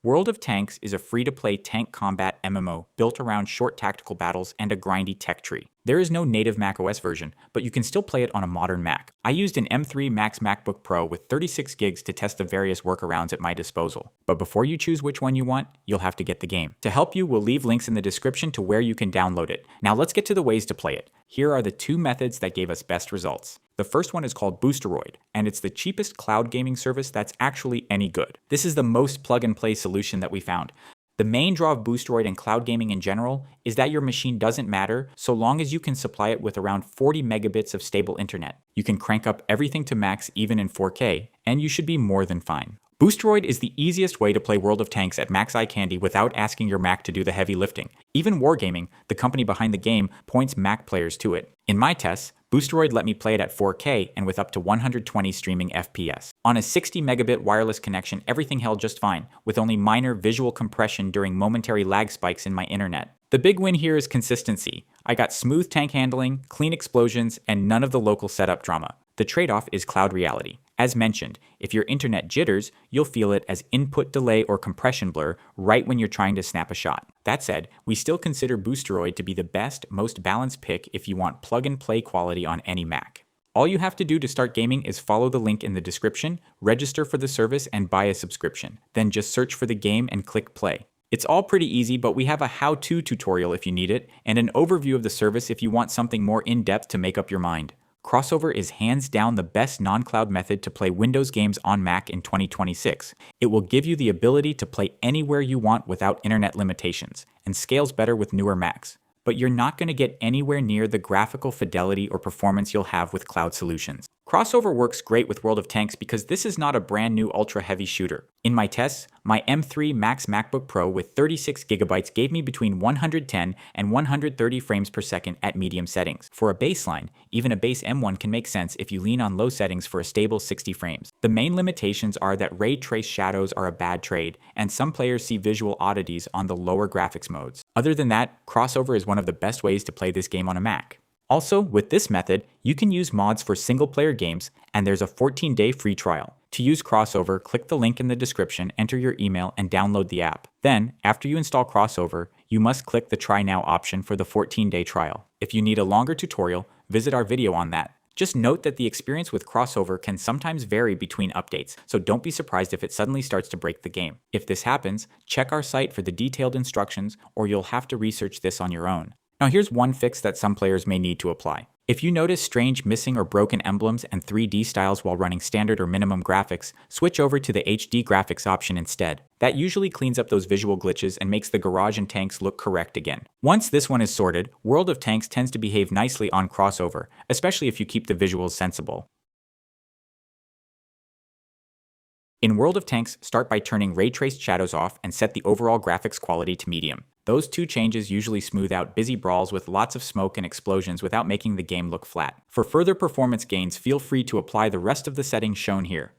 World of Tanks is a free-to-play tank combat MMO built around short tactical battles and a grindy tech tree. There is no native macOS version, but you can still play it on a modern Mac. I used an M3 Max MacBook Pro with 36 gigs to test the various workarounds at my disposal. But before you choose which one you want, you'll have to get the game. To help you, we'll leave links in the description to where you can download it. Now let's get to the ways to play it. Here are the two methods that gave us best results. The first one is called Boosteroid, and it's the cheapest cloud gaming service that's actually any good. This is the most plug-and-play solution that we found. The main draw of Boosteroid and cloud gaming in general is that your machine doesn't matter so long as you can supply it with around 40 megabits of stable internet. You can crank up everything to max even in 4K, and you should be more than fine. Boosteroid is the easiest way to play World of Tanks at max eye candy without asking your Mac to do the heavy lifting. Even Wargaming, the company behind the game, points Mac players to it. In my tests, Boosteroid let me play it at 4K and with up to 120 streaming FPS. On a 60 megabit wireless connection, everything held just fine, with only minor visual compression during momentary lag spikes in my internet. The big win here is consistency. I got smooth tank handling, clean explosions, and none of the local setup drama. The trade-off is cloud reality. As mentioned, if your internet jitters, you'll feel it as input delay or compression blur right when you're trying to snap a shot. That said, we still consider Boosteroid to be the best, most balanced pick if you want plug-and-play quality on any Mac. All you have to do to start gaming is follow the link in the description, register for the service, and buy a subscription. Then just search for the game and click play. It's all pretty easy, but we have a how-to tutorial if you need it, and an overview of the service if you want something more in-depth to make up your mind. Crossover is hands down the best non-cloud method to play Windows games on Mac in 2026. It will give you the ability to play anywhere you want without internet limitations, and scales better with newer Macs. But you're not going to get anywhere near the graphical fidelity or performance you'll have with cloud solutions. Crossover works great with World of Tanks because this is not a brand new ultra-heavy shooter. In my tests, my M3 Max MacBook Pro with 36 GB gave me between 110 and 130 frames per second at medium settings. For a baseline, even a base M1 can make sense if you lean on low settings for a stable 60 frames. The main limitations are that ray trace shadows are a bad trade, and some players see visual oddities on the lower graphics modes. Other than that, Crossover is one of the best ways to play this game on a Mac. Also, with this method, you can use mods for single-player games, and there's a 14-day free trial. To use Crossover, click the link in the description, enter your email, and download the app. Then, after you install Crossover, you must click the Try Now option for the 14-day trial. If you need a longer tutorial, visit our video on that. Just note that the experience with Crossover can sometimes vary between updates, so don't be surprised if it suddenly starts to break the game. If this happens, check our site for the detailed instructions, or you'll have to research this on your own. Now here's one fix that some players may need to apply. If you notice strange missing or broken emblems and 3D styles while running standard or minimum graphics, switch over to the HD graphics option instead. That usually cleans up those visual glitches and makes the garage and tanks look correct again. Once this one is sorted, World of Tanks tends to behave nicely on Crossover, especially if you keep the visuals sensible. In World of Tanks, start by turning ray traced shadows off and set the overall graphics quality to medium. Those two changes usually smooth out busy brawls with lots of smoke and explosions without making the game look flat. For further performance gains, feel free to apply the rest of the settings shown here.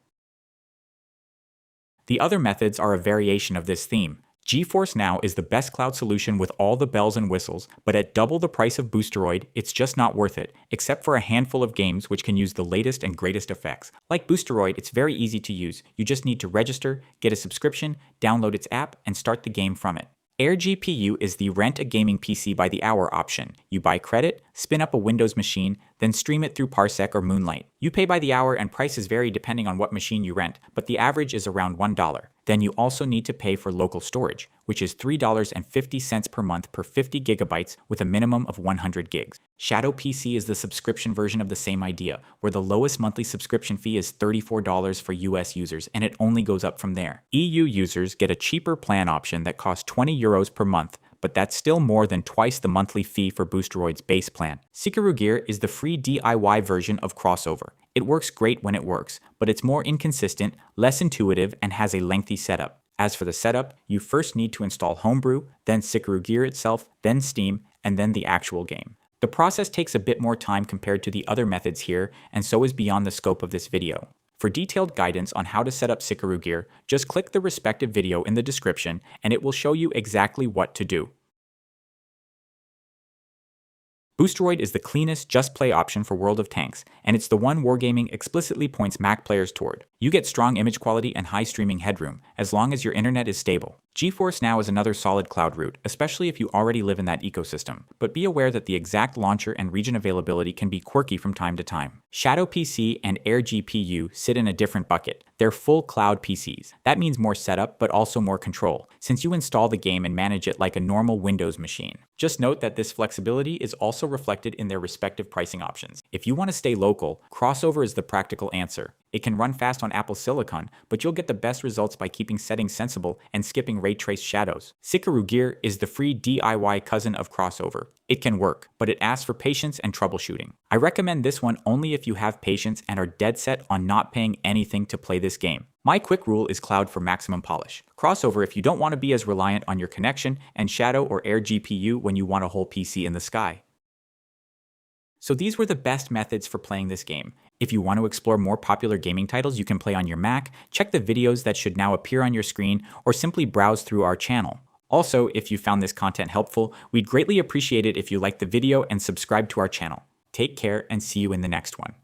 The other methods are a variation of this theme. GeForce Now is the best cloud solution with all the bells and whistles, but at double the price of Boosteroid, it's just not worth it, except for a handful of games which can use the latest and greatest effects. Like Boosteroid, it's very easy to use. You just need to register, get a subscription, download its app, and start the game from it. AirGPU is the rent a gaming PC by the hour option. You buy credit, spin up a Windows machine, then stream it through Parsec or Moonlight. You pay by the hour and prices vary depending on what machine you rent, but the average is around $1. Then you also need to pay for local storage, which is $3.50 per month per 50 gigabytes with a minimum of 100 gigs. Shadow PC is the subscription version of the same idea, where the lowest monthly subscription fee is $34 for US users, and it only goes up from there. EU users get a cheaper plan option that costs €20 per month, but that's still more than twice the monthly fee for Boosteroid's base plan. Sikarugir is the free DIY version of Crossover. It works great when it works, but it's more inconsistent, less intuitive, and has a lengthy setup. As for the setup, you first need to install Homebrew, then Sikarugir itself, then Steam, and then the actual game. The process takes a bit more time compared to the other methods here, and so is beyond the scope of this video. For detailed guidance on how to set up Sikarugir, just click the respective video in the description and it will show you exactly what to do. Boosteroid is the cleanest just play option for World of Tanks, and it's the one Wargaming explicitly points Mac players toward. You get strong image quality and high streaming headroom, as long as your internet is stable. GeForce Now is another solid cloud route, especially if you already live in that ecosystem, but be aware that the exact launcher and region availability can be quirky from time to time. Shadow PC and AirGPU sit in a different bucket. They're full cloud PCs. That means more setup, but also more control, since you install the game and manage it like a normal Windows machine. Just note that this flexibility is also reflected in their respective pricing options. If you want to stay local, Crossover is the practical answer. It can run fast on Apple Silicon, but you'll get the best results by keeping settings sensible and skipping ray trace shadows. Sikarugir is the free DIY cousin of Crossover. It can work, but it asks for patience and troubleshooting. I recommend this one only if you have patience and are dead set on not paying anything to play this game. My quick rule is cloud for maximum polish. Crossover if you don't want to be as reliant on your connection, and Shadow or AirGPU when you want a whole PC in the sky. So these were the best methods for playing this game. If you want to explore more popular gaming titles you can play on your Mac, check the videos that should now appear on your screen, or simply browse through our channel. Also, if you found this content helpful, we'd greatly appreciate it if you liked the video and subscribe to our channel. Take care and see you in the next one.